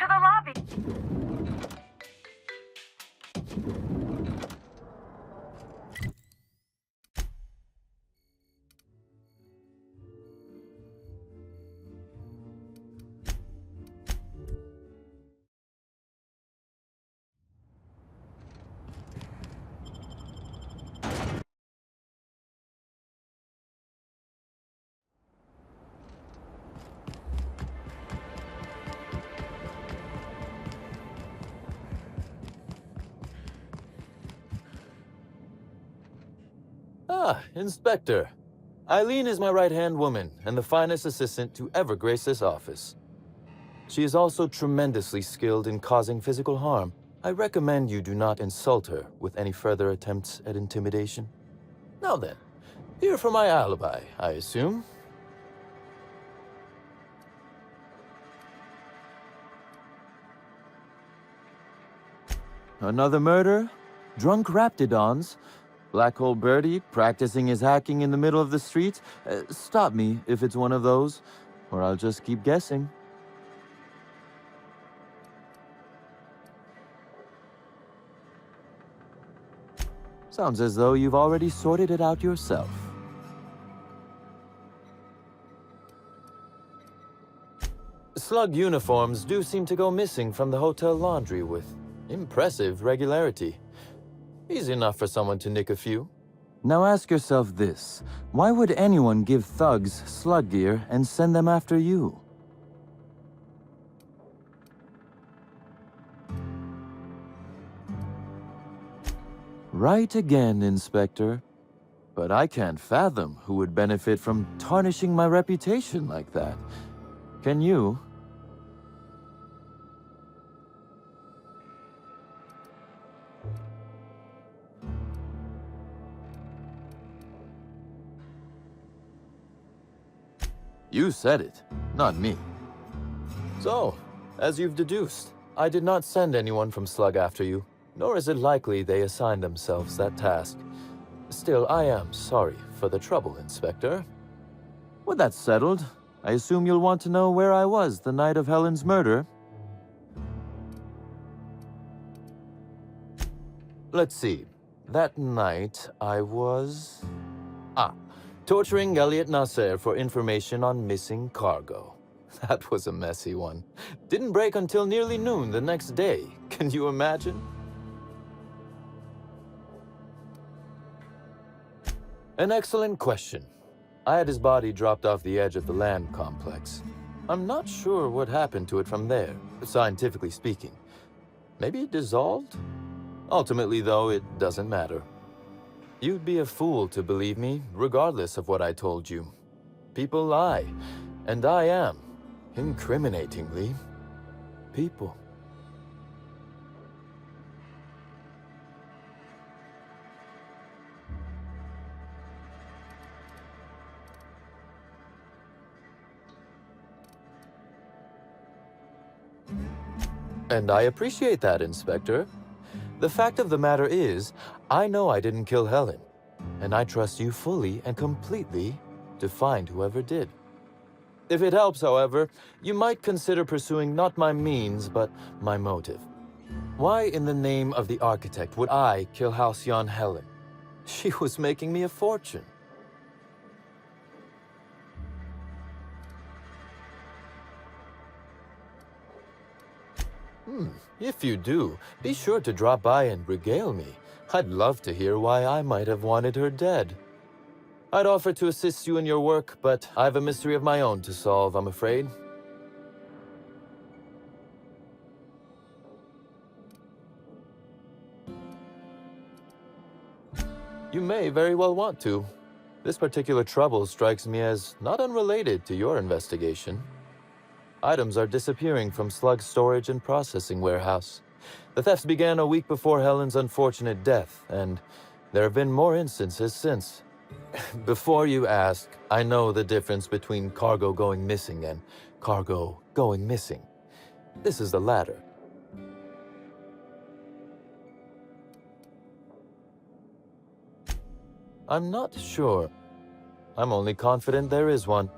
to the lobby. Ah, Inspector. Eileen is my right-hand woman and the finest assistant to ever grace this office. She is also tremendously skilled in causing physical harm. I recommend you do not insult her with any further attempts at intimidation. Now then, here for my alibi, I assume. Another murder? Drunk Raptidons? Black Hole Birdie practicing his hacking in the middle of the street? Stop me if it's one of those, or I'll just keep guessing. Sounds as though you've already sorted it out yourself. Slug uniforms do seem to go missing from the hotel laundry with impressive regularity. Easy enough for someone to nick a few. Now ask yourself this. Why would anyone give thugs slug gear and send them after you? Right again, Inspector. But I can't fathom who would benefit from tarnishing my reputation like that. Can you? You said it, not me. So, as you've deduced, I did not send anyone from Slug after you, nor is it likely they assigned themselves that task. Still, I am sorry for the trouble, Inspector. With that settled, I assume you'll want to know where I was the night of Helen's murder. Let's see. That night, I was... torturing Elliot Nasser for information on missing cargo. That was a messy one. Didn't break until nearly noon the next day. Can you imagine? An excellent question. I had his body dropped off the edge of the land complex. I'm not sure what happened to it from there, scientifically speaking. Maybe it dissolved? Ultimately, though, it doesn't matter. You'd be a fool to believe me, regardless of what I told you. People lie, and I am, incriminatingly, people. And I appreciate that, Inspector. The fact of the matter is, I know I didn't kill Helen, and I trust you fully and completely to find whoever did. If it helps, however, you might consider pursuing not my means, but my motive. Why in the name of the architect would I kill Halcyon Helen? She was making me a fortune. If you do, be sure to drop by and regale me. I'd love to hear why I might have wanted her dead. I'd offer to assist you in your work, but I have a mystery of my own to solve, I'm afraid. You may very well want to. This particular trouble strikes me as not unrelated to your investigation. Items are disappearing from Slug's storage and processing warehouse. The thefts began a week before Helen's unfortunate death, and there have been more instances since. Before you ask, I know the difference between cargo going missing and cargo going missing. This is the latter. I'm not sure. I'm only confident there is one.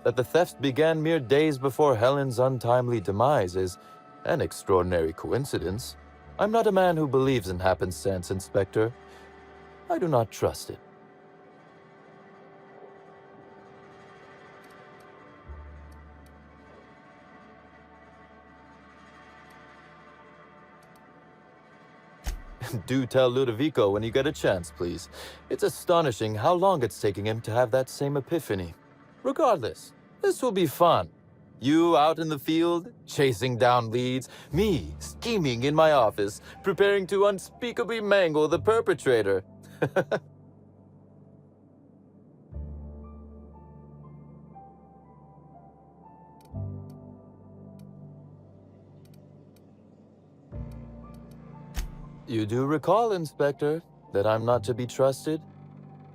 That the thefts began mere days before Helen's untimely demise is An extraordinary coincidence. I'm not a man who believes in happenstance, Inspector. I do not trust it. Do tell Ludovico when you get a chance, please. It's astonishing how long it's taking him to have that same epiphany. Regardless, this will be fun. You out in the field, chasing down leads, me scheming in my office, preparing to unspeakably mangle the perpetrator. You do recall, Inspector, that I'm not to be trusted?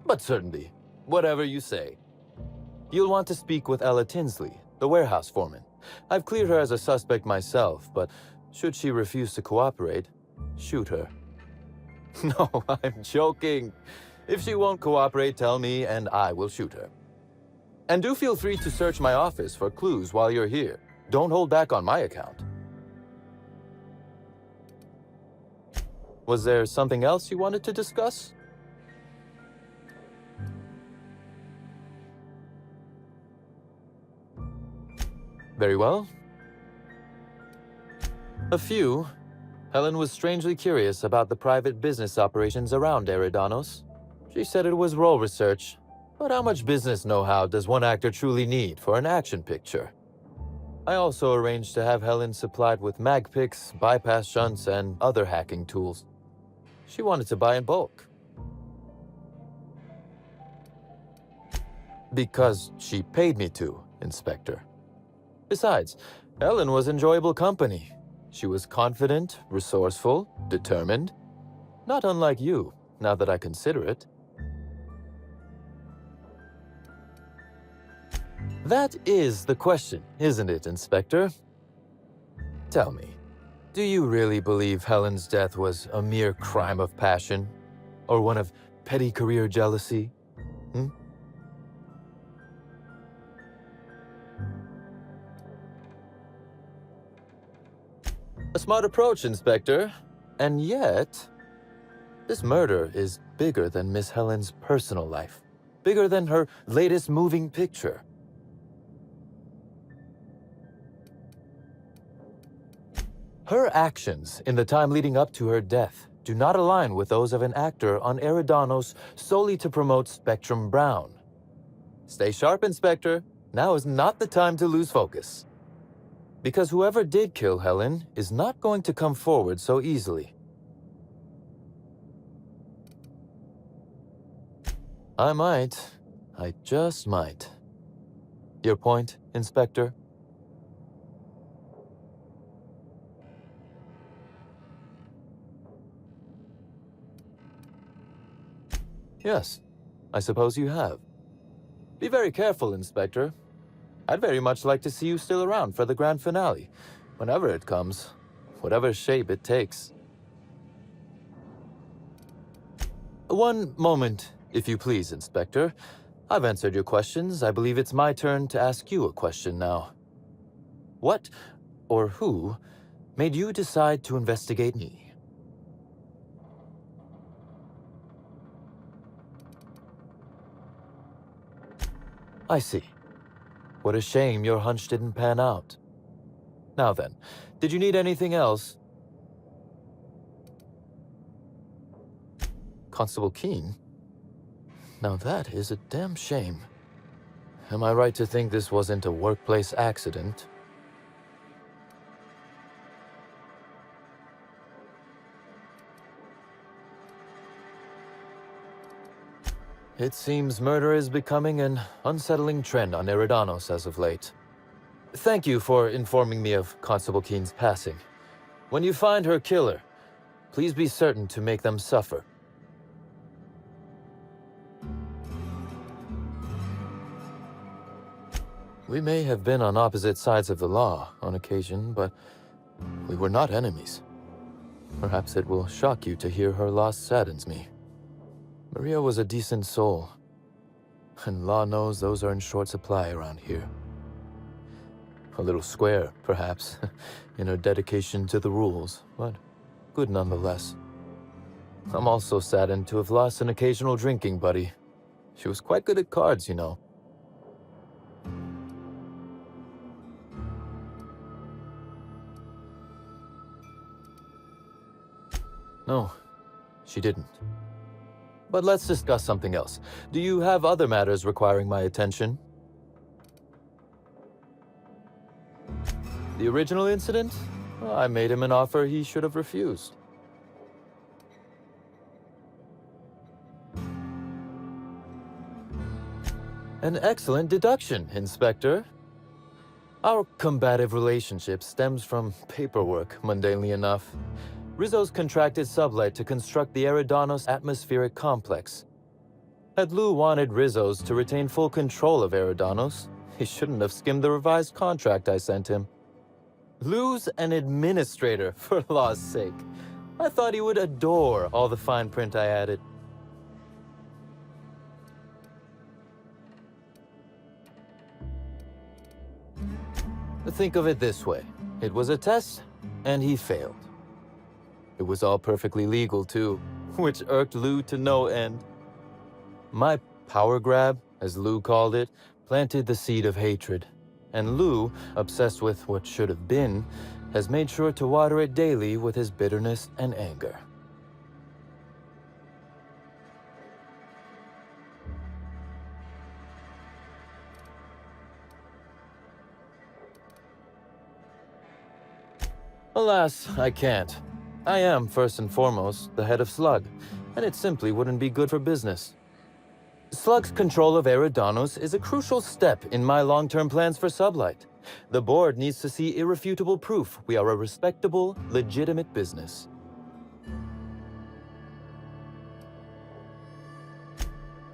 But certainly, whatever you say. You'll want to speak with Ella Tinsley, the warehouse foreman. I've cleared her as a suspect myself, but should she refuse to cooperate, shoot her. No, I'm joking. If she won't cooperate, tell me and I will shoot her. And do feel free to search my office for clues while you're here. Don't hold back on my account. Was there something else you wanted to discuss? Very well. A few. Helen was strangely curious about the private business operations around Eridanos. She said it was role research, but how much business know-how does one actor truly need for an action picture? I also arranged to have Helen supplied with mag picks, bypass shunts, and other hacking tools. She wanted to buy in bulk. Because she paid me to, Inspector. Besides, Helen was enjoyable company. She was confident, resourceful, determined. Not unlike you, now that I consider it. That is the question, isn't it, Inspector? Tell me, do you really believe Helen's death was a mere crime of passion? Or one of petty career jealousy? A smart approach, Inspector. And yet, this murder is bigger than Miss Helen's personal life. Bigger than her latest moving picture. Her actions in the time leading up to her death do not align with those of an actor on Eridanos solely to promote Spectrum Brown. Stay sharp, Inspector. Now is not the time to lose focus. Because whoever did kill Helen is not going to come forward so easily. I just might. Your point, Inspector? Yes, I suppose you have. Be very careful, Inspector. I'd very much like to see you still around for the grand finale, whenever it comes, whatever shape it takes. One moment, if you please, Inspector. I've answered your questions. I believe it's my turn to ask you a question now. What, or who, made you decide to investigate me? I see. What a shame your hunch didn't pan out. Now then, did you need anything else? Constable Keene? Now that is a damn shame. Am I right to think this wasn't a workplace accident? It seems murder is becoming an unsettling trend on Eridanos as of late. Thank you for informing me of Constable Keene's passing. When you find her killer, please be certain to make them suffer. We may have been on opposite sides of the law on occasion, but we were not enemies. Perhaps it will shock you to hear her loss saddens me. Maria was a decent soul, and law knows those are in short supply around here. A little square, perhaps, in her dedication to the rules, but good nonetheless. I'm also saddened to have lost an occasional drinking buddy. She was quite good at cards, you know. No, she didn't. But let's discuss something else. Do you have other matters requiring my attention? The original incident? Well, I made him an offer he should have refused. An excellent deduction, Inspector. Our combative relationship stems from paperwork, mundanely enough. Rizzo's contracted Sublight to construct the Eridanos atmospheric complex. Had Lou wanted Rizzo's to retain full control of Eridanos, he shouldn't have skimmed the revised contract I sent him. Lou's an administrator, for law's sake. I thought he would adore all the fine print I added. Think of it this way. It was a test, and he failed. It was all perfectly legal, too, which irked Lou to no end. My power grab, as Lou called it, planted the seed of hatred. And Lou, obsessed with what should have been, has made sure to water it daily with his bitterness and anger. Alas, I can't. I am, first and foremost, the head of Slug, and it simply wouldn't be good for business. Slug's control of Eridanos is a crucial step in my long-term plans for Sublight. The board needs to see irrefutable proof we are a respectable, legitimate business.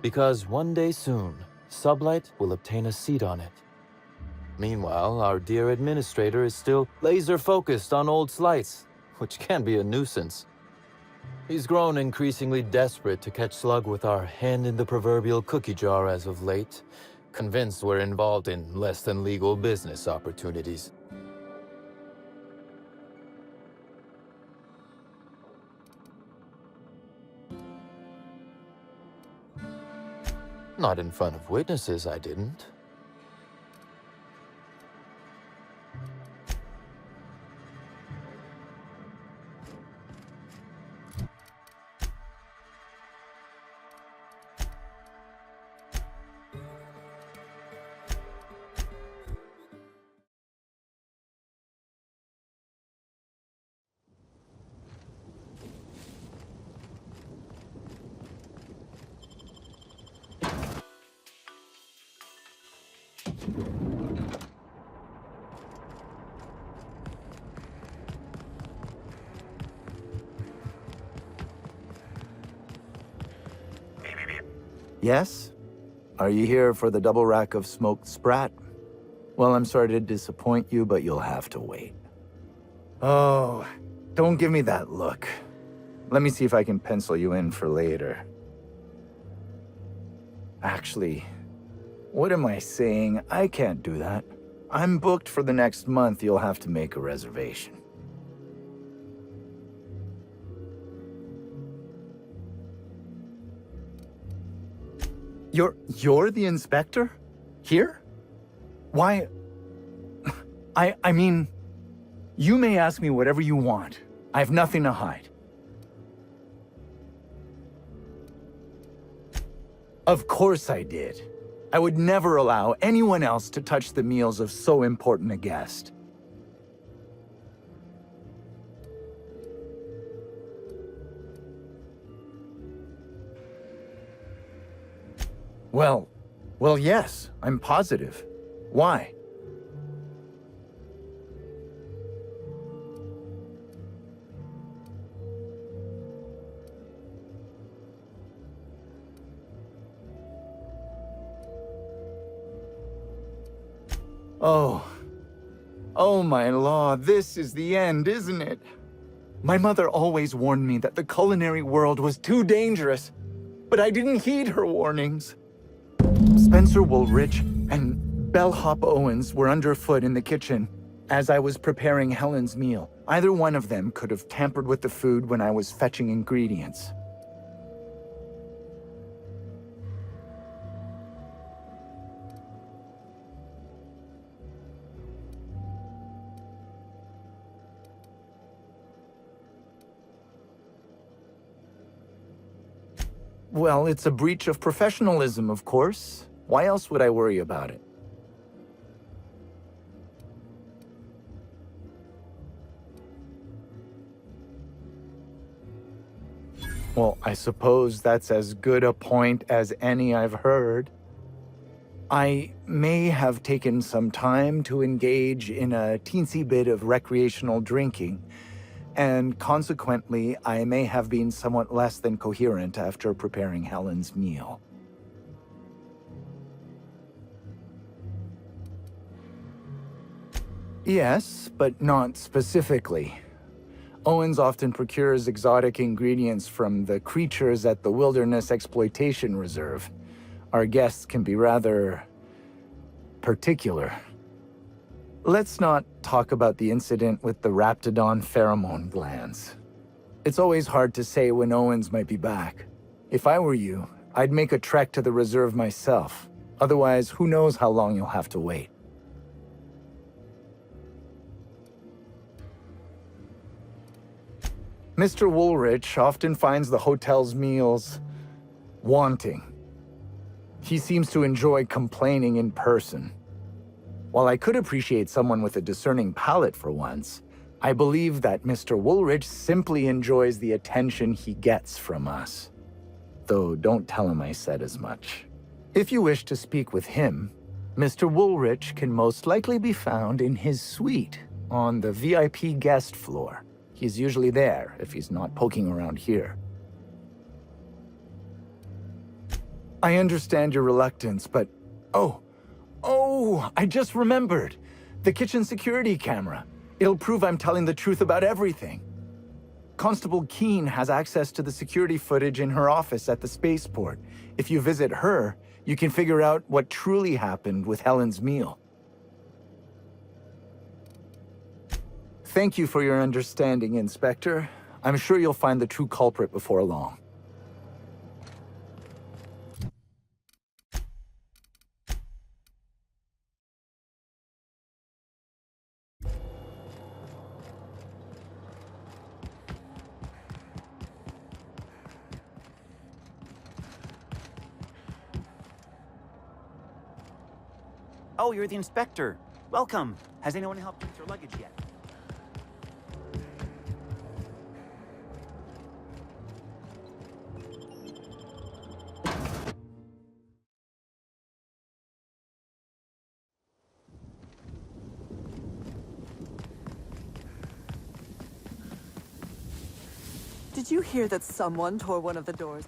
Because one day soon, Sublight will obtain a seat on it. Meanwhile, our dear administrator is still laser-focused on old slights, which can be a nuisance. He's grown increasingly desperate to catch Slug with our hand in the proverbial cookie jar as of late, convinced we're involved in less than legal business opportunities. Not in front of witnesses, I didn't. Yes? Are you here for the double rack of smoked sprat? Well, I'm sorry to disappoint you, but you'll have to wait. Oh, don't give me that look. Let me see if I can pencil you in for later. Actually, what am I saying? I can't do that. I'm booked for the next month. You'll have to make a reservation. You're the inspector? Here? Why? I mean, you may ask me whatever you want. I have nothing to hide. Of course I did. I would never allow anyone else to touch the meals of so important a guest. Well, yes, I'm positive. Why? Oh my law, this is the end, isn't it? My mother always warned me that the culinary world was too dangerous, but I didn't heed her warnings. Spencer Woolrich and Bellhop Owens were underfoot in the kitchen as I was preparing Helen's meal. Either one of them could have tampered with the food when I was fetching ingredients. Well, it's a breach of professionalism, of course. Why else would I worry about it? Well, I suppose that's as good a point as any I've heard. I may have taken some time to engage in a teensy bit of recreational drinking, and consequently, I may have been somewhat less than coherent after preparing Helen's meal. Yes, but not specifically. Owens often procures exotic ingredients from the creatures at the Wilderness Exploitation Reserve. Our guests can be rather particular. Let's not talk about the incident with the Raptidon pheromone glands. It's always hard to say when Owens might be back. If I were you, I'd make a trek to the reserve myself. Otherwise, who knows how long you'll have to wait. Mr. Woolrich often finds the hotel's meals wanting. He seems to enjoy complaining in person. While I could appreciate someone with a discerning palate for once, I believe that Mr. Woolrich simply enjoys the attention he gets from us. Though don't tell him I said as much. If you wish to speak with him, Mr. Woolrich can most likely be found in his suite on the VIP guest floor. He's usually there if he's not poking around here. I understand your reluctance, but... Oh, I just remembered. The kitchen security camera. It'll prove I'm telling the truth about everything. Constable Keene has access to the security footage in her office at the spaceport. If you visit her, you can figure out what truly happened with Helen's meal. Thank you for your understanding, Inspector. I'm sure you'll find the true culprit before long. Oh, you're the inspector. Welcome. Has anyone helped you with your luggage yet? Did you hear that someone tore one of the doors?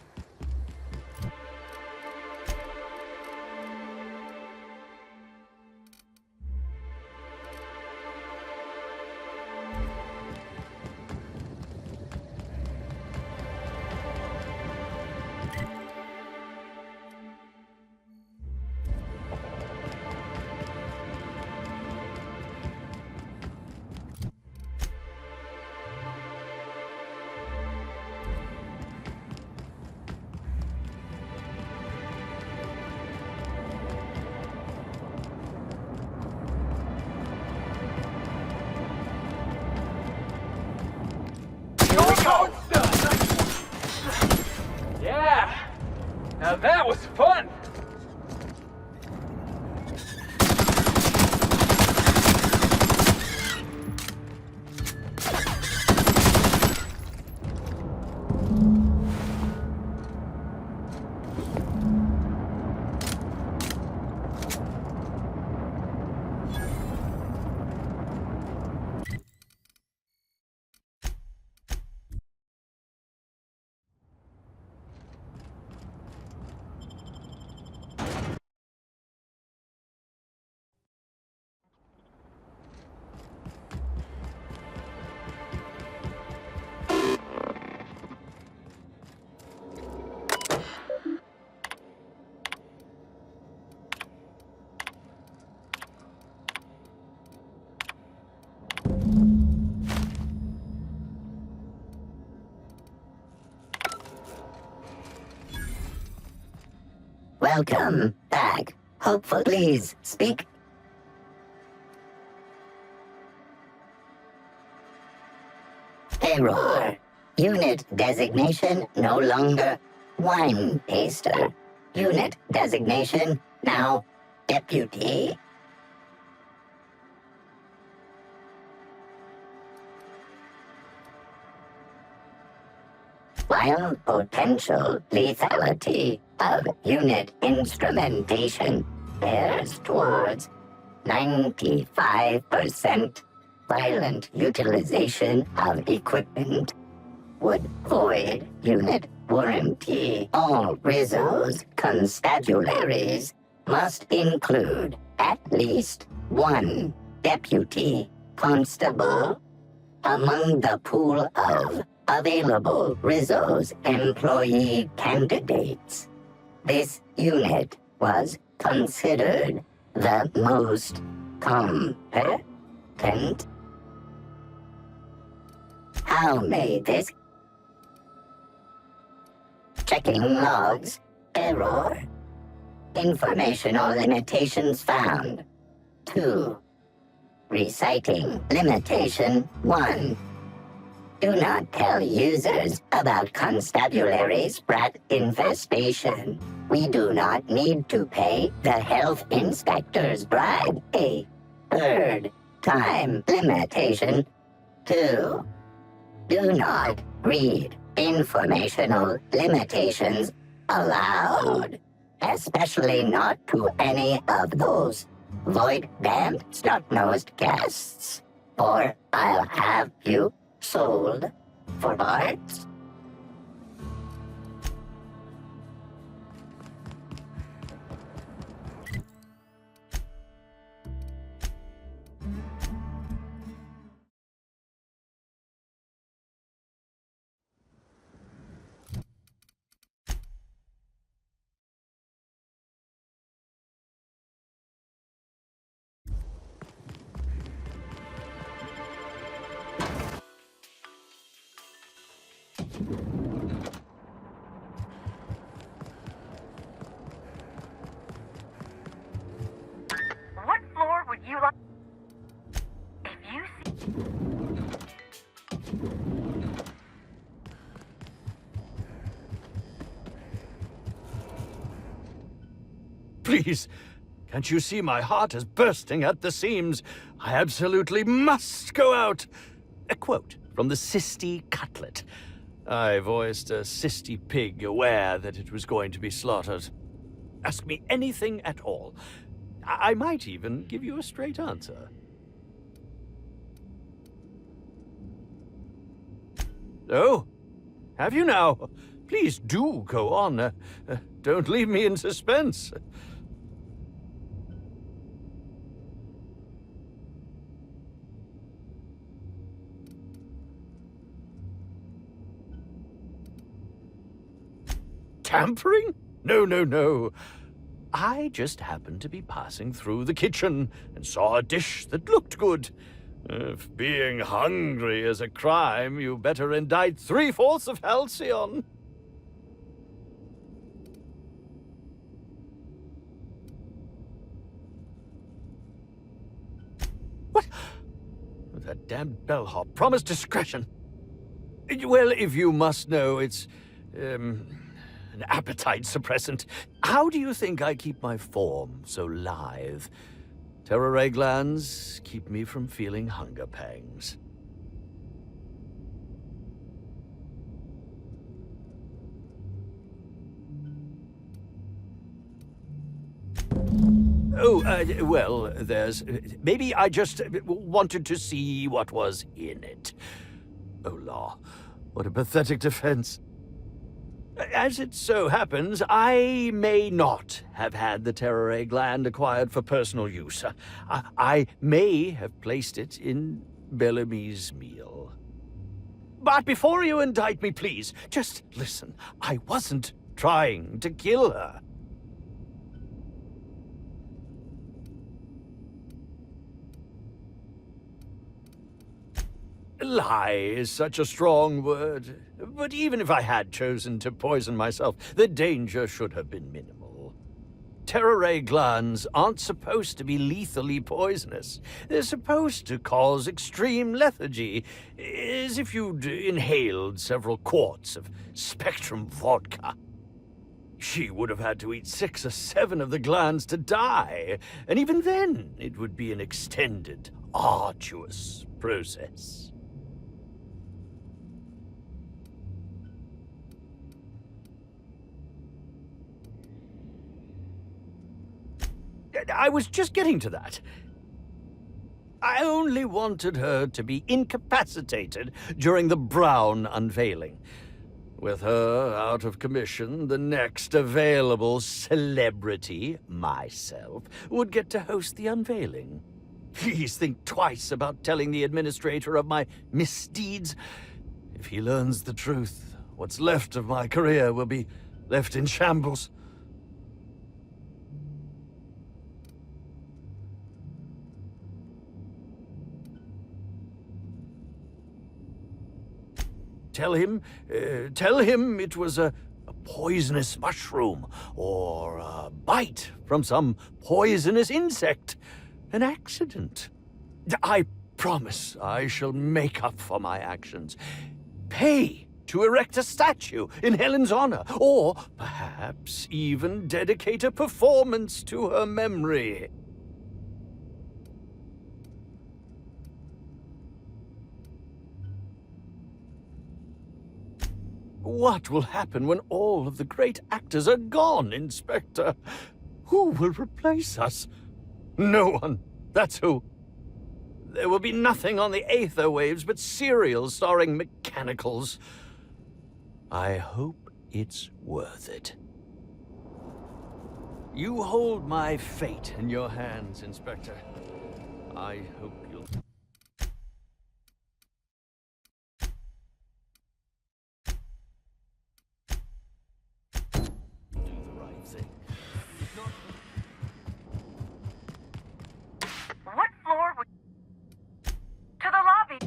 Welcome back. Hopefully, please speak. Error. Unit designation no longer wine taster. Unit designation now deputy. While potential lethality of unit instrumentation bears towards 95%, violent utilization of equipment would void unit warranty. All Rizzo's constabularies must include at least one deputy constable among the pool of available Rizzo's employee candidates. This unit was considered the most competent. How may this? Checking logs. Error. Informational limitations found. 2. Reciting limitation 1. Do not tell users about constabulary sprat infestation. We do not need to pay the health inspector's bribe. A third time limitation 2. Do not read informational limitations aloud, especially not to any of those void-damned snot-nosed guests, or I'll have you sold for parts. What floor would you like? If you see... Please, can't you see my heart is bursting at the seams? I absolutely must go out. A quote from the Sisty Cutlet. I voiced a Sisty pig, aware that it was going to be slaughtered. Ask me anything at all. I might even give you a straight answer. Oh, have you now? Please do go on. Don't leave me in suspense. Tampering? No, no, no. I just happened to be passing through the kitchen and saw a dish that looked good. If being hungry is a crime, you better indict 3/4 of Halcyon. What? That damned bellhop promised discretion. Well, if you must know, it's, an appetite suppressant. How do you think I keep my form so lithe? Terror glands keep me from feeling hunger pangs. Oh, well, there's... Maybe I just wanted to see what was in it. Oh, law. What a pathetic defense. As it so happens, I may not have had the terror gland acquired for personal use. I may have placed it in Bellamy's meal. But before you indict me, please, just listen. I wasn't trying to kill her. Lie is such a strong word. But even if I had chosen to poison myself, the danger should have been minimal. Terror ray glands aren't supposed to be lethally poisonous. They're supposed to cause extreme lethargy, as if you'd inhaled several quarts of Spectrum vodka. She would have had to eat 6 or 7 of the glands to die, and even then it would be an extended, arduous process. I was just getting to that. I only wanted her to be incapacitated during the Brown unveiling. With her out of commission, the next available celebrity, myself, would get to host the unveiling. Please think twice about telling the administrator of my misdeeds. If he learns the truth, what's left of my career will be left in shambles. Tell him it was a poisonous mushroom or a bite from some poisonous insect. An accident. I promise I shall make up for my actions. Pay to erect a statue in Helen's honor, or perhaps even dedicate a performance to her memory. What will happen when all of the great actors are gone, Inspector? Who will replace us? No one. That's who. There will be nothing on the aether waves but serials starring mechanicals. I hope it's worth it. You hold my fate in your hands, Inspector. I hope you'll... What floor would... To the lobby.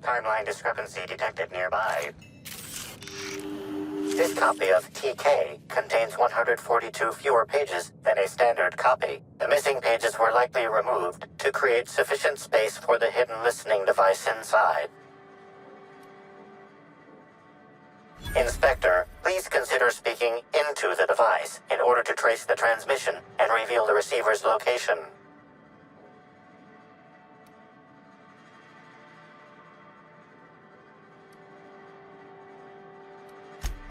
Timeline discrepancy detected nearby. This copy of TK contains 142 fewer pages than a standard copy. The missing pages were likely removed to create sufficient space for the hidden listening device inside. Inspector, please consider speaking into the device in order to trace the transmission and reveal the receiver's location.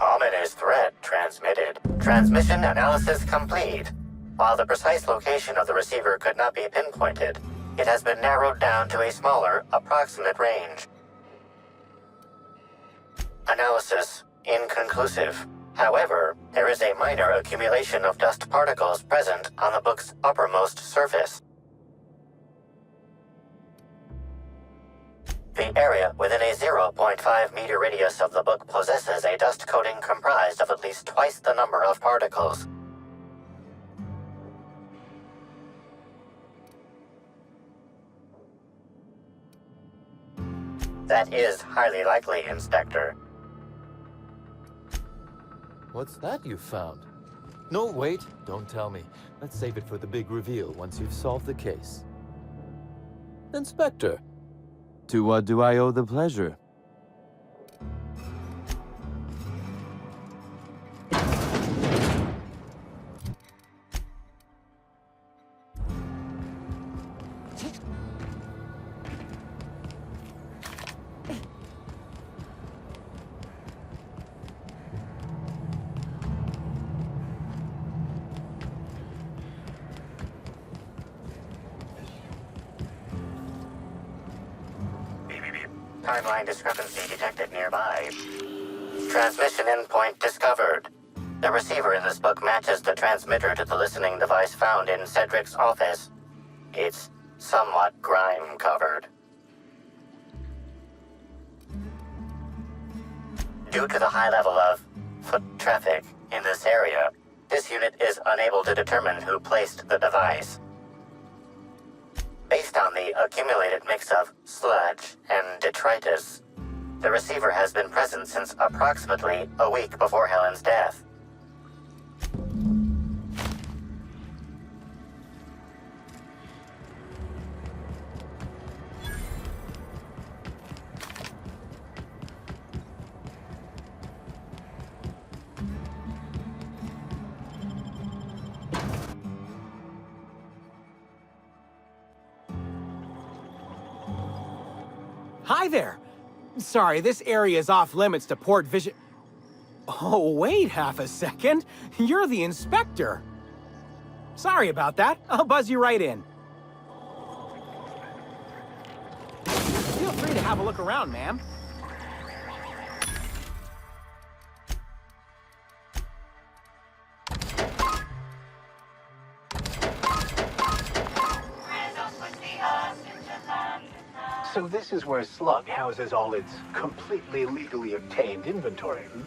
Ominous threat transmitted. Transmission analysis complete. While the precise location of the receiver could not be pinpointed, it has been narrowed down to a smaller, approximate range. Analysis inconclusive. However, there is a minor accumulation of dust particles present on the book's uppermost surface. The area within a 0.5 meter radius of the book possesses a dust coating comprised of at least twice the number of particles. That is highly likely, Inspector. What's that you found? No, wait, don't tell me. Let's save it for the big reveal once you've solved the case. Inspector, to what do I owe the pleasure? timeline discrepancy detected nearby. Transmission endpoint discovered. The receiver in this book matches the transmitter to the listening device found in Cedric's office. It's somewhat grime-covered. Due to the high level of foot traffic in this area, this unit is unable to determine who placed the device. Based on the accumulated mix of sludge and detritus, the receiver has been present since approximately a week before Helen's death. Hi there. Sorry, this area is off limits to port vision. Oh, wait half a second. You're the inspector. Sorry about that. I'll buzz you right in. Feel free to have a look around, ma'am. So this is where Slug houses all its completely legally obtained inventory, hmm?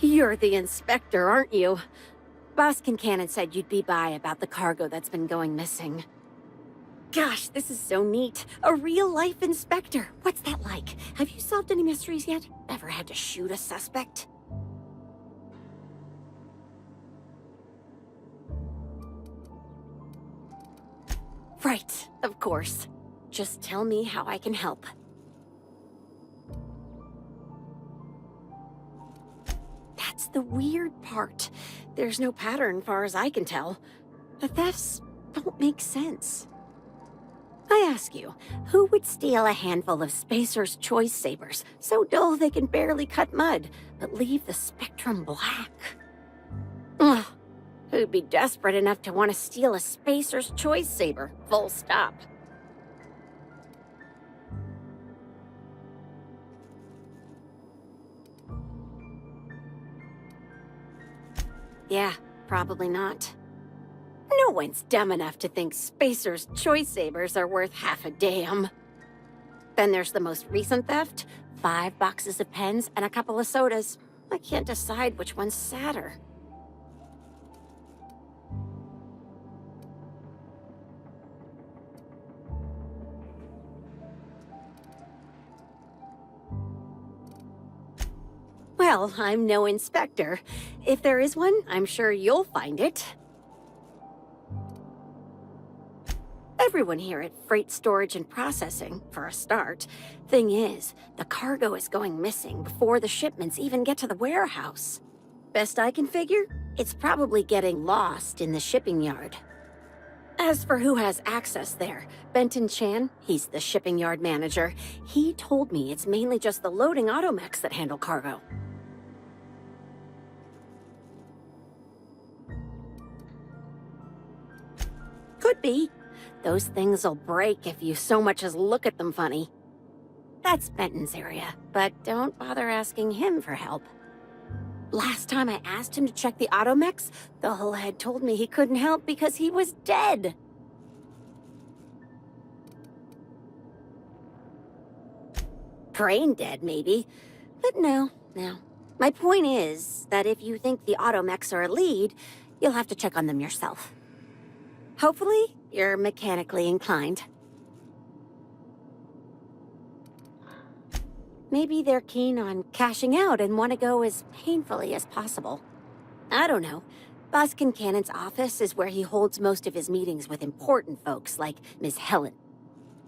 You're the inspector, aren't you? Boss Kincannon said you'd be by about the cargo that's been going missing. Gosh, this is so neat. A real-life inspector. What's that like? Have you solved any mysteries yet? Ever had to shoot a suspect? Right, of course. Just tell me how I can help. That's the weird part. There's no pattern, far as I can tell. The thefts don't make sense. I ask you, who would steal a handful of SPACER'S choice sabers, so dull they can barely cut mud, but leave the spectrum black? Ugh. Who'd be desperate enough to want to steal a SPACER'S choice saber, full stop? Yeah, probably not. No one's dumb enough to think SPACER'S choice sabers are worth half a damn. Then there's the most recent theft, 5 boxes of pens and a couple of sodas. I can't decide which one's sadder. Well, I'm no inspector. If there is one, I'm sure you'll find it. Everyone here at Freight Storage and Processing, for a start. Thing is, the cargo is going missing before the shipments even get to the warehouse. Best I can figure, it's probably getting lost in the shipping yard. As for who has access there, Benton Chan, he's the shipping yard manager, he told me it's mainly just the loading automechs that handle cargo. Could be. Those things'll break if you so much as look at them funny. That's Benton's area, but don't bother asking him for help. Last time I asked him to check the automechs, the hull head told me he couldn't help because he was dead. Brain dead, maybe. But no. My point is that if you think the automechs are a lead, you'll have to check on them yourself. Hopefully, you're mechanically inclined. Maybe they're keen on cashing out and want to go as painfully as possible. I don't know. Boss Kincannon's office is where he holds most of his meetings with important folks like Miss Helen.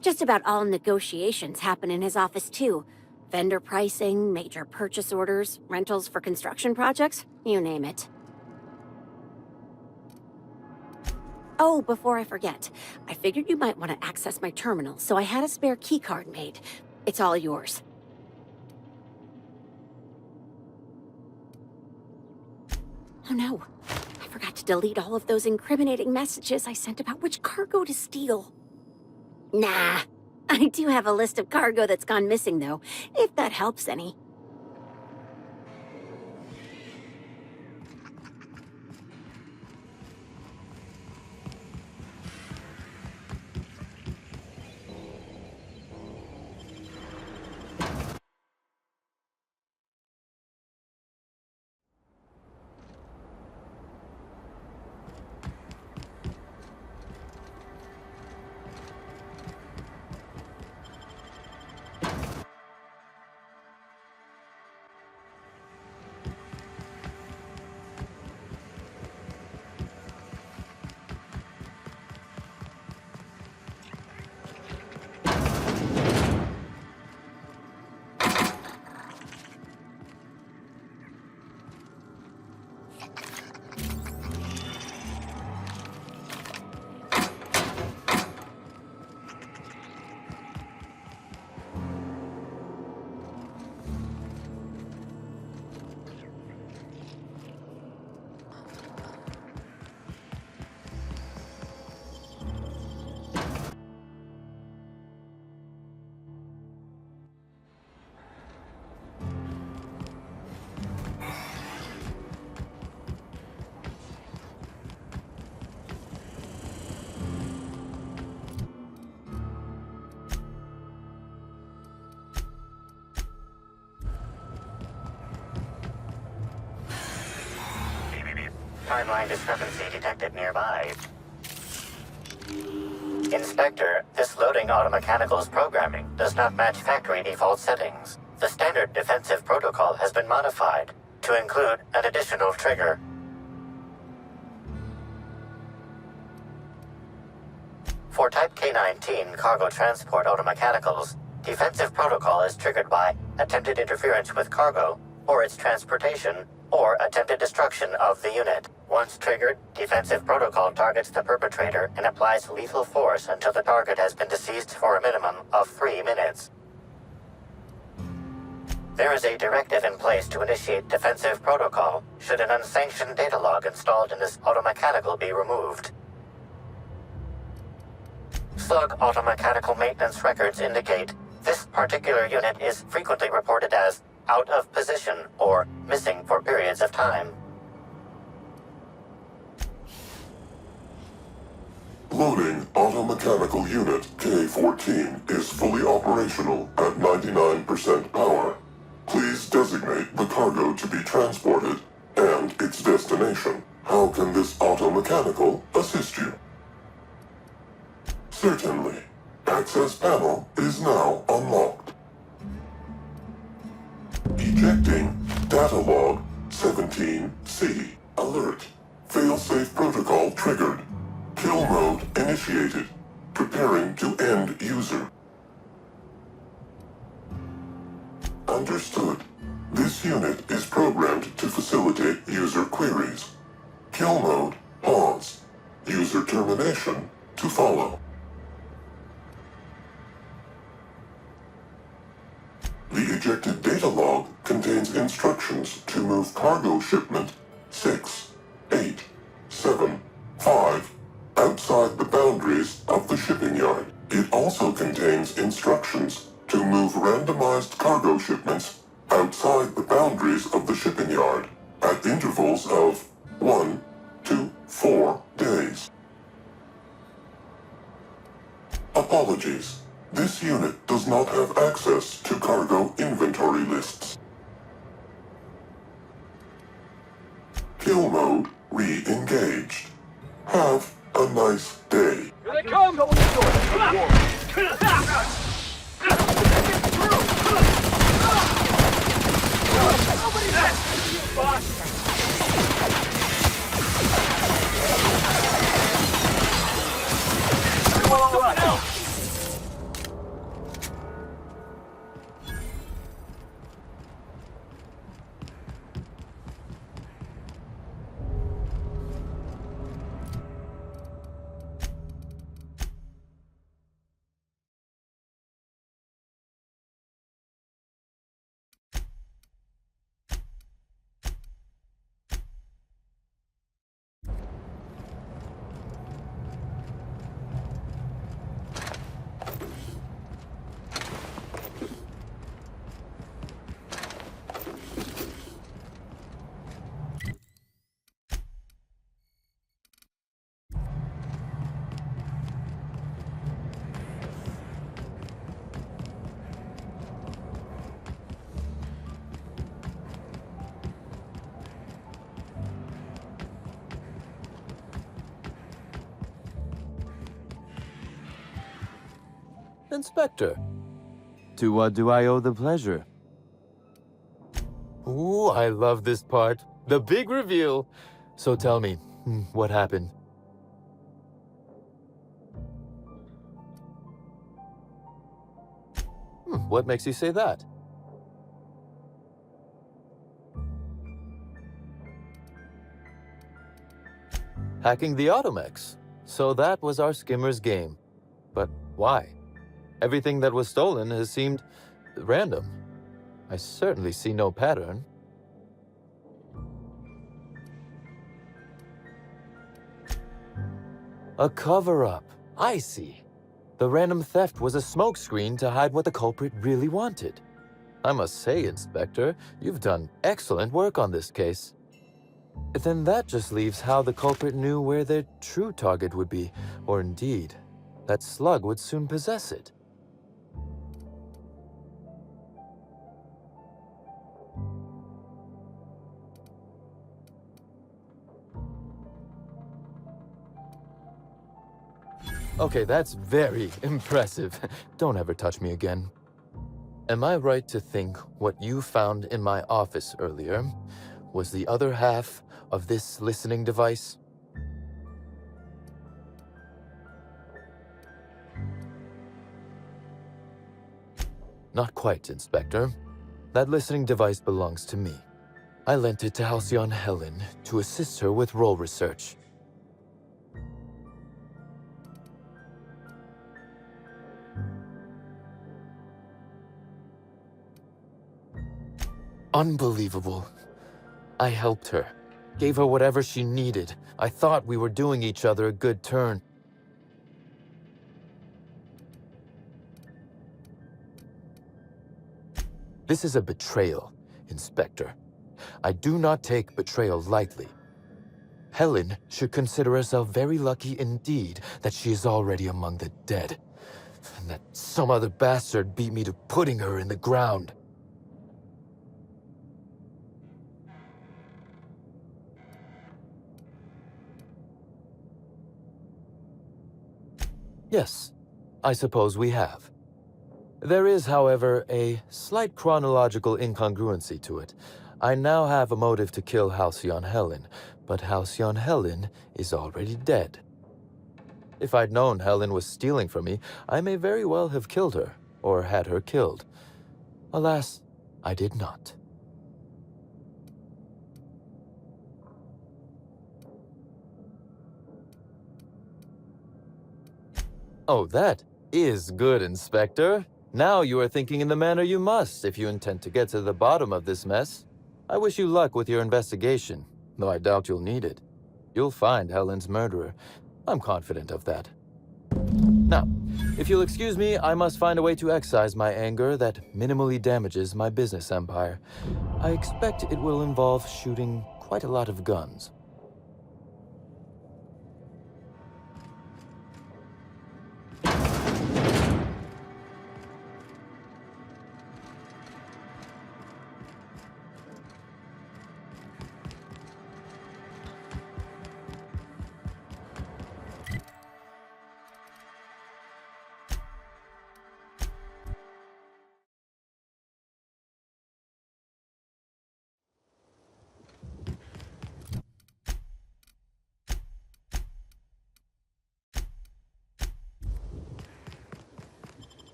Just about all negotiations happen in his office too. Vendor pricing, major purchase orders, rentals for construction projects, you name it. Oh, before I forget, I figured you might want to access my terminal, so I had a spare keycard made. It's all yours. Oh no, I forgot to delete all of those incriminating messages I sent about which cargo to steal. Nah, I do have a list of cargo that's gone missing though, if that helps any. Timeline discrepancy detected nearby. Inspector, this loading automechanical's programming does not match factory default settings. The standard defensive protocol has been modified to include an additional trigger. For Type K-19 cargo transport automechanicals, defensive protocol is triggered by attempted interference with cargo, or its transportation, or attempted destruction of the unit. Once triggered, defensive protocol targets the perpetrator and applies lethal force until the target has been deceased for a minimum of 3 minutes. There is a directive in place to initiate defensive protocol should an unsanctioned data log installed in this automechanical be removed. Slug automechanical maintenance records indicate this particular unit is frequently reported as out of position or missing for periods of time. Loading automechanical unit K-14 is fully operational at 99% power. Please designate the cargo to be transported and its destination. How can this automechanical assist you? Certainly. Access panel is now unlocked. Ejecting data log 17C. Alert. Failsafe protocol triggered. Kill mode initiated. Preparing to end user. Understood. This unit is programmed to facilitate user queries. Kill mode pause. User termination to follow. The ejected data log contains instructions to move cargo shipment 6, 8, 7, 5 outside the boundaries of the shipping yard. It also contains instructions to move randomized cargo shipments outside the boundaries of the shipping yard. at intervals of 1 to 4 days. Apologies. This unit does not have access to cargo inventory lists. Kill mode re-engaged. Have a nice day. Here they come! Inspector, to what do I owe the pleasure? Ooh, I love this part. The big reveal. So tell me, what happened? What makes you say that? Hacking the Automex. So that was our skimmer's game. But why? Everything that was stolen has seemed random. I certainly see no pattern. A cover-up. I see. The random theft was a smokescreen to hide what the culprit really wanted. I must say, Inspector, you've done excellent work on this case. Then that just leaves how the culprit knew where their true target would be, or indeed, that slug would soon possess it. Okay, that's very impressive. Don't ever touch me again. Am I right to think what you found in my office earlier was the other half of this listening device? Not quite, Inspector. That listening device belongs to me. I lent it to Halcyon Helen to assist her with role research. Unbelievable. I helped her, gave her whatever she needed. I thought we were doing each other a good turn. This is a betrayal, Inspector. I do not take betrayal lightly. Helen should consider herself very lucky indeed that she is already among the dead, and that some other bastard beat me to putting her in the ground. Yes, I suppose we have. There is, however, a slight chronological incongruency to it. I now have a motive to kill Halcyon Helen, but Halcyon Helen is already dead. If I'd known Helen was stealing from me, I may very well have killed her, or had her killed. Alas, I did not. Oh, that is good, Inspector. Now you are thinking in the manner you must if you intend to get to the bottom of this mess. I wish you luck with your investigation, though I doubt you'll need it. You'll find Helen's murderer. I'm confident of that. Now, if you'll excuse me, I must find a way to excise my anger that minimally damages my business empire. I expect it will involve shooting quite a lot of guns.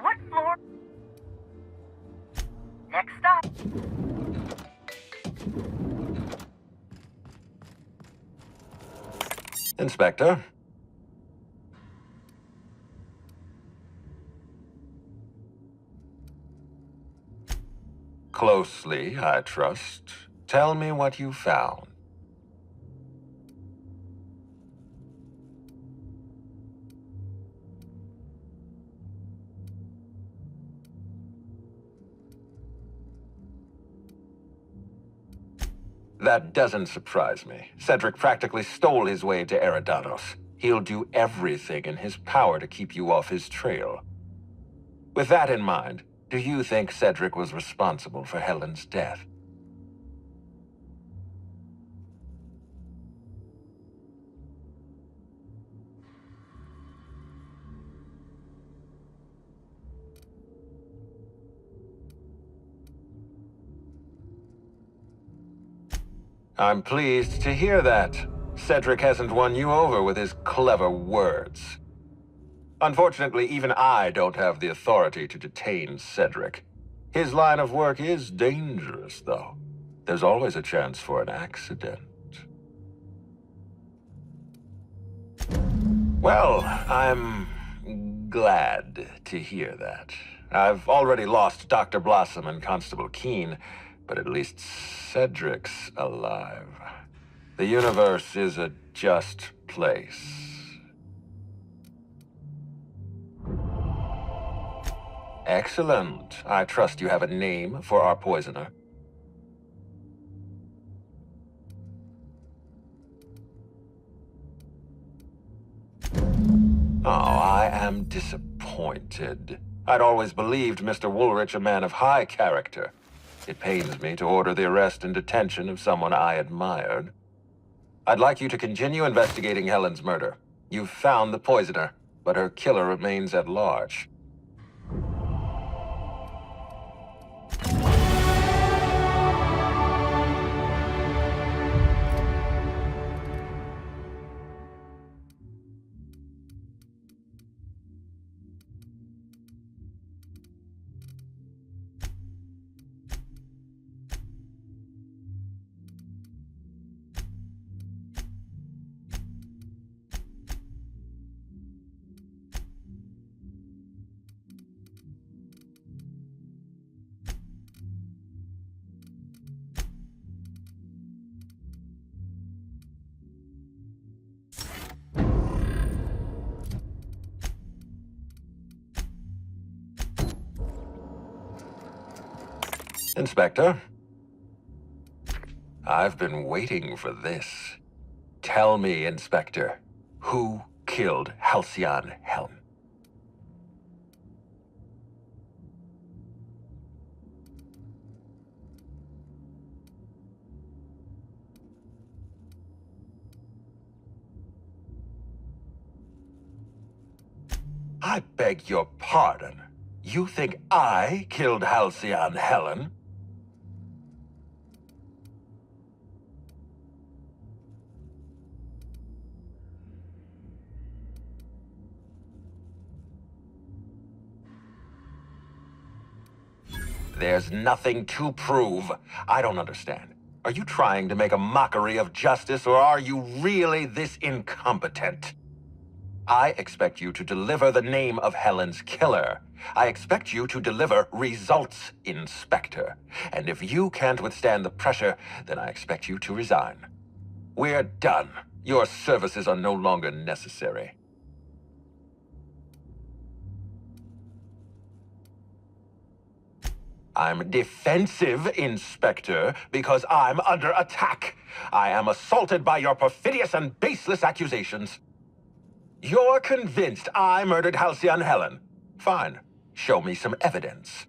What floor? Next stop. Inspector? Closely, I trust. Tell me what you found. That doesn't surprise me. Cedric practically stole his way to Eridanos. He'll do everything in his power to keep you off his trail. With that in mind, do you think Cedric was responsible for Helen's death? I'm pleased to hear that. Cedric hasn't won you over with his clever words. Unfortunately, even I don't have the authority to detain Cedric. His line of work is dangerous, though. There's always a chance for an accident. Well, I'm glad to hear that. I've already lost Dr. Blossom and Constable Keene, but at least Cedric's alive. The universe is a just place. Excellent. I trust you have a name for our poisoner. Oh, I am disappointed. I'd always believed Mr. Woolrich a man of high character. It pains me to order the arrest and detention of someone I admired. I'd like you to continue investigating Helen's murder. You've found the poisoner, but her killer remains at large. Inspector? I've been waiting for this. Tell me, Inspector, who killed Halcyon Helm? I beg your pardon. You think I killed Halcyon Helen? There's nothing to prove. I don't understand. Are you trying to make a mockery of justice, or are you really this incompetent? I expect you to deliver the name of Helen's killer. I expect you to deliver results, Inspector. And if you can't withstand the pressure, then I expect you to resign. We're done. Your services are no longer necessary. I'm defensive, Inspector, because I'm under attack. I am assaulted by your perfidious and baseless accusations. You're convinced I murdered Halcyon Helen. Fine. Show me some evidence.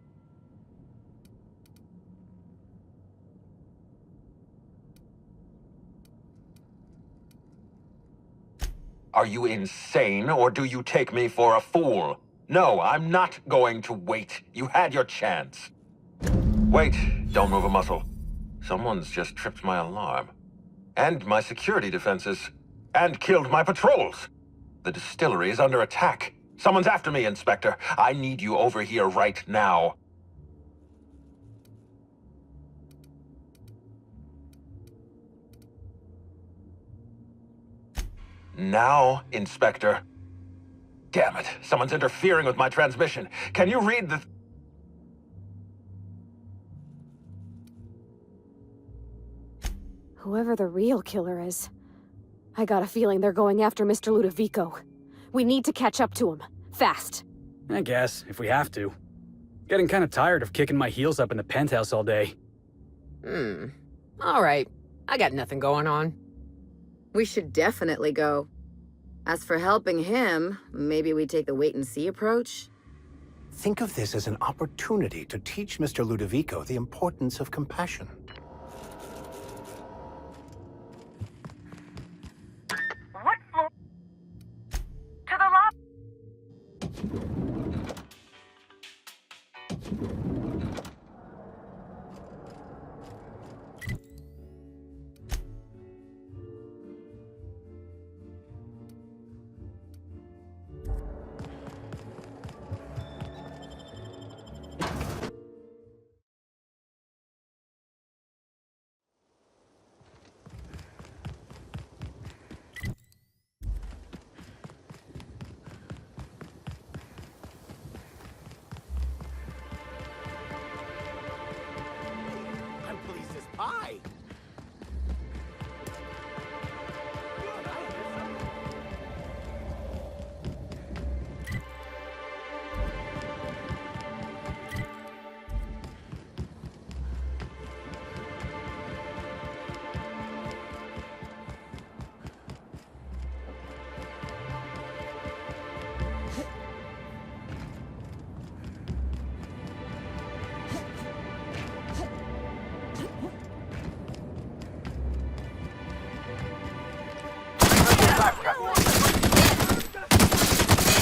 Are you insane, or do you take me for a fool? No, I'm not going to wait. You had your chance. Wait, don't move a muscle. Someone's just tripped my alarm. And my security defenses. And killed my patrols. The distillery is under attack. Someone's after me, Inspector. I need you over here right now. Now, Inspector. Damn it, someone's interfering with my transmission. Can you read the... Whoever the real killer is, I got a feeling they're going after Mr. Ludovico. We need to catch up to him. Fast. I guess, if we have to. Getting kind of tired of kicking my heels up in the penthouse all day. All right. I got nothing going on. We should definitely go. As for helping him, maybe we take the wait-and-see approach? Think of this as an opportunity to teach Mr. Ludovico the importance of compassion. What floor? To the lobby. I'm pleased as pie.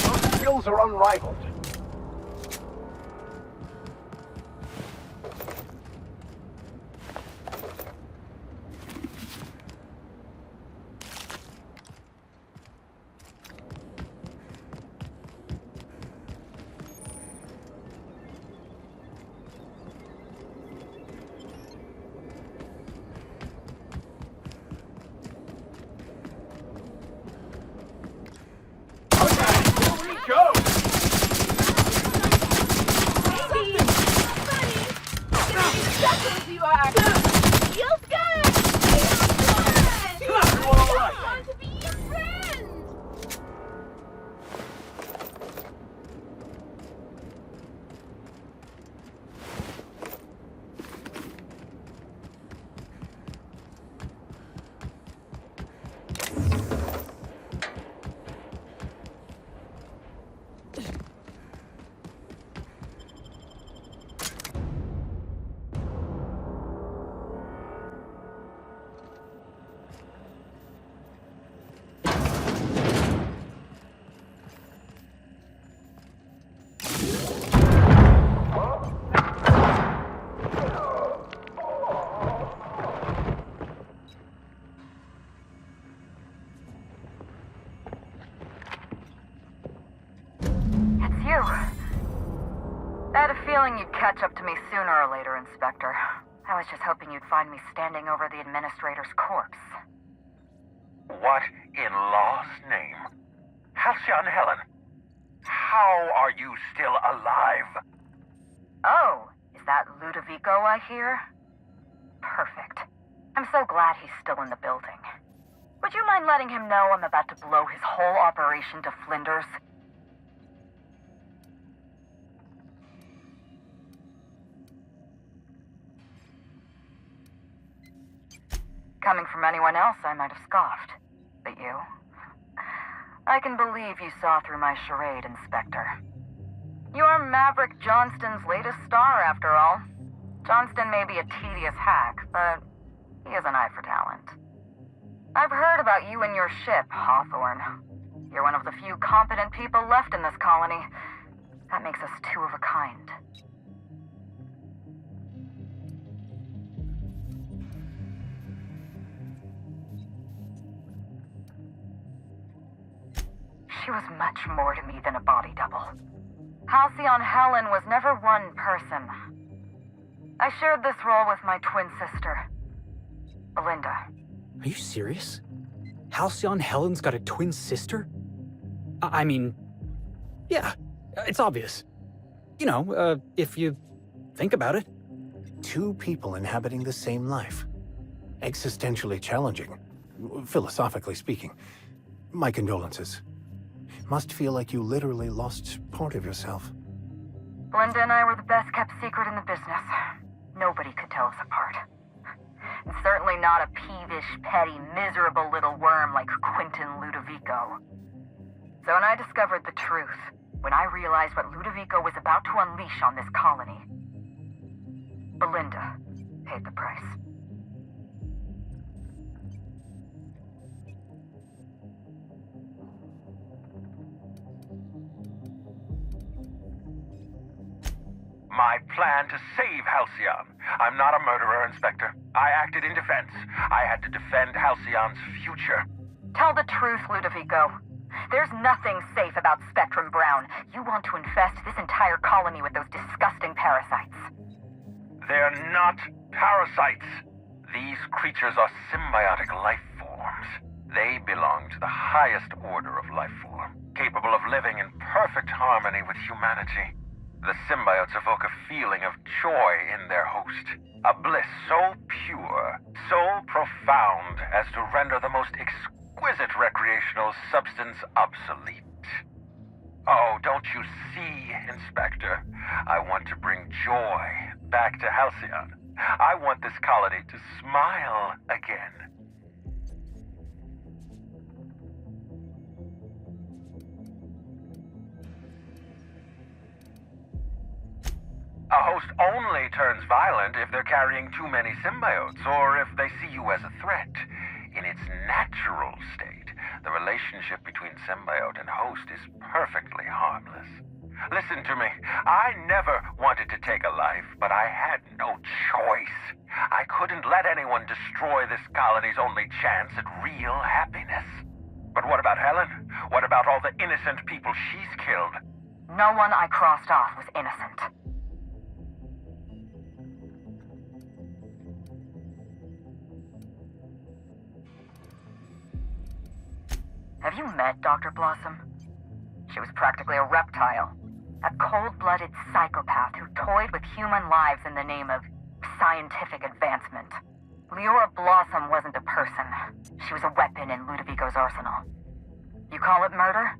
Those skills are unrivaled. I had a feeling you'd catch up to me sooner or later, Inspector. I was just hoping you'd find me standing over the administrator's corpse. What in law's name? Halcyon Helen, how are you still alive? Oh, is that Ludovico I hear? Perfect. I'm so glad he's still in the building. Would you mind letting him know I'm about to blow his whole operation to flinders? Coming from anyone else, I might have scoffed. But you? I can believe you saw through my charade, Inspector. You're Maverick Johnston's latest star, after all. Johnston may be a tedious hack, but he has an eye for talent. I've heard about you and your ship, Hawthorne. You're one of the few competent people left in this colony. That makes us two of a kind. She was much more to me than a body double. Halcyon Helen was never one person. I shared this role with my twin sister, Belinda. Are you serious? Halcyon Helen's got a twin sister? I mean, yeah, it's obvious. You know, if you think about it. Two people inhabiting the same life. Existentially challenging, philosophically speaking. My condolences. Must feel like you literally lost part of yourself. Belinda and I were the best kept secret in the business. Nobody could tell us apart. And certainly not a peevish, petty, miserable little worm like Quentin Ludovico. So when I discovered the truth, when I realized what Ludovico was about to unleash on this colony, Belinda paid the price. My plan to save Halcyon. I'm not a murderer, Inspector. I acted in defense. I had to defend Halcyon's future. Tell the truth, Ludovico. There's nothing safe about Spectrum Brown. You want to infest this entire colony with those disgusting parasites. They're not parasites. These creatures are symbiotic life forms. They belong to the highest order of life form, capable of living in perfect harmony with humanity. The symbiotes evoke a feeling of joy in their host, a bliss so pure, so profound as to render the most exquisite recreational substance obsolete. Oh, don't you see, Inspector? I want to bring joy back to Halcyon. I want this colony to smile again. A host only turns violent if they're carrying too many symbiotes, or if they see you as a threat. In its natural state, the relationship between symbiote and host is perfectly harmless. Listen to me. I never wanted to take a life, but I had no choice. I couldn't let anyone destroy this colony's only chance at real happiness. But what about Helen? What about all the innocent people she's killed? No one I crossed off was innocent. Have you met Dr. Blossom? She was practically a reptile. A cold-blooded psychopath who toyed with human lives in the name of scientific advancement. Leora Blossom wasn't a person. She was a weapon in Ludovico's arsenal. You call it murder?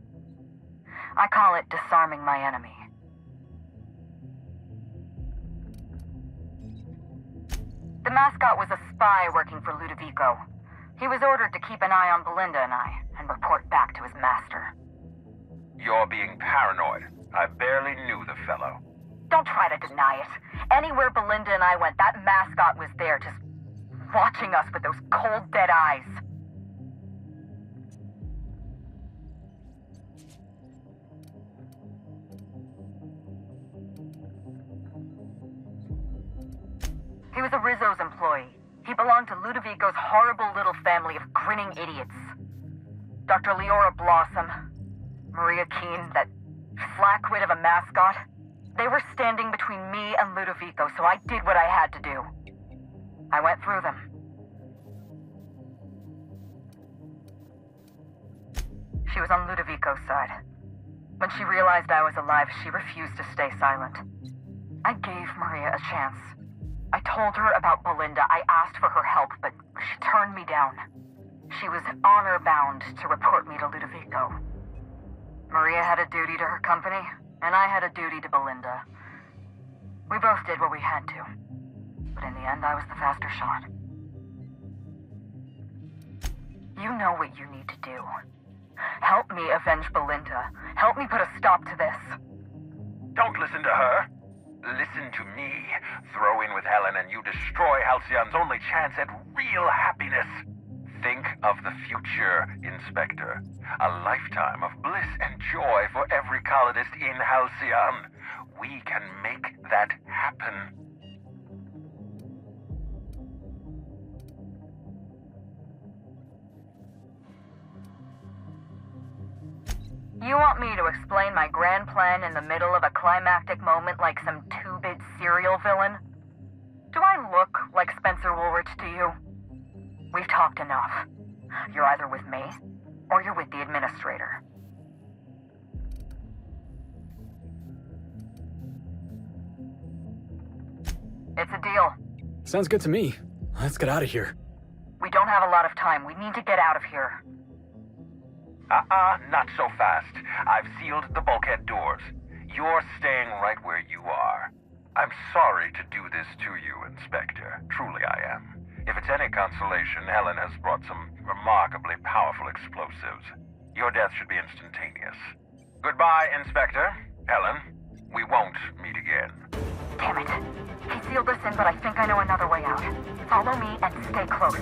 I call it disarming my enemy. The mascot was a spy working for Ludovico. He was ordered to keep an eye on Belinda and I, and report back to his master. You're being paranoid. I barely knew the fellow. Don't try to deny it. Anywhere Belinda and I went, that mascot was there, just watching us with those cold, dead eyes. He was a Rizzo's employee. He belonged to Ludovico's horrible little family of grinning idiots. Dr. Leora Blossom, Maria Keene, that flackwit of a mascot, they were standing between me and Ludovico, so I did what I had to do. I went through them. She was on Ludovico's side. When she realized I was alive, she refused to stay silent. I gave Maria a chance. I told her about Belinda. I asked for her help, but she turned me down. She was honor-bound to report me to Ludovico. Maria had a duty to her company, and I had a duty to Belinda. We both did what we had to. But in the end, I was the faster shot. You know what you need to do. Help me avenge Belinda. Help me put a stop to this. Don't listen to her. Listen to me. Throw in with Helen and you destroy Halcyon's only chance at real happiness. Think of the future, Inspector. A lifetime of bliss and joy for every colonist in Halcyon. We can make that happen. You want me to explain my grand plan in the middle of a climactic moment like some two-bit serial villain? Do I look like Spencer Woolrich to you? We've talked enough. You're either with me, or you're with the administrator. It's a deal. Sounds good to me. Let's get out of here. We don't have a lot of time. We need to get out of here. Not so fast. I've sealed the bulkhead doors. You're staying right where you are. I'm sorry to do this to you, Inspector. Truly I am. If it's any consolation, Helen has brought some remarkably powerful explosives. Your death should be instantaneous. Goodbye, Inspector. Helen, we won't meet again. Damn it. He sealed us in, but I think I know another way out. Follow me and stay close.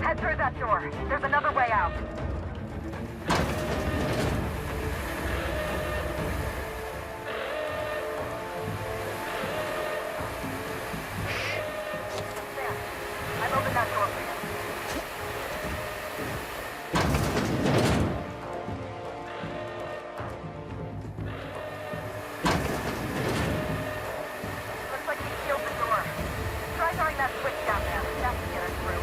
Head through that door. There's another way out. There. I've opened that door for you. Looks like he sealed the door. Try throwing that switch down there. That can get us through.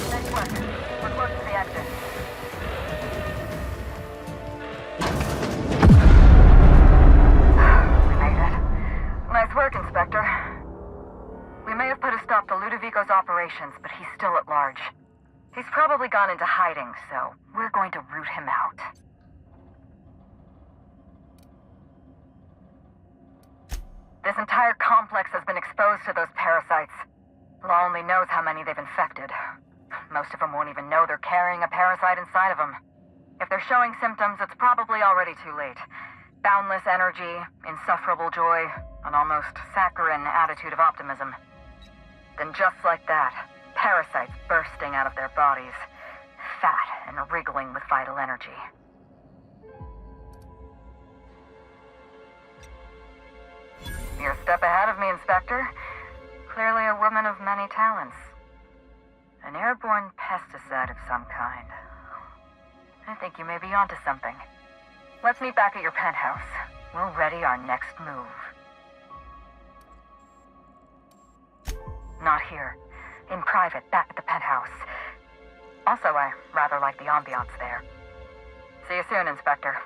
Nice work. We're close to the exit. We made it. Nice work, Inspector. We may have put a stop to Ludovico's operations, but he's still at large. He's probably gone into hiding, so we're going to root him out. This entire complex has been exposed to those parasites. Law only knows how many they've infected. Most of them won't even know they're carrying a parasite inside of them. If they're showing symptoms, it's probably already too late. Boundless energy, insufferable joy, an almost saccharine attitude of optimism. Then just like that, parasites bursting out of their bodies, fat and wriggling with vital energy. You're a step ahead of me, Inspector. Clearly a woman of many talents. An airborne pesticide of some kind. I think you may be onto something. Let's meet back at your penthouse. We'll ready our next move. Not here. In private, back at the penthouse. Also, I rather like the ambiance there. See you soon, Inspector.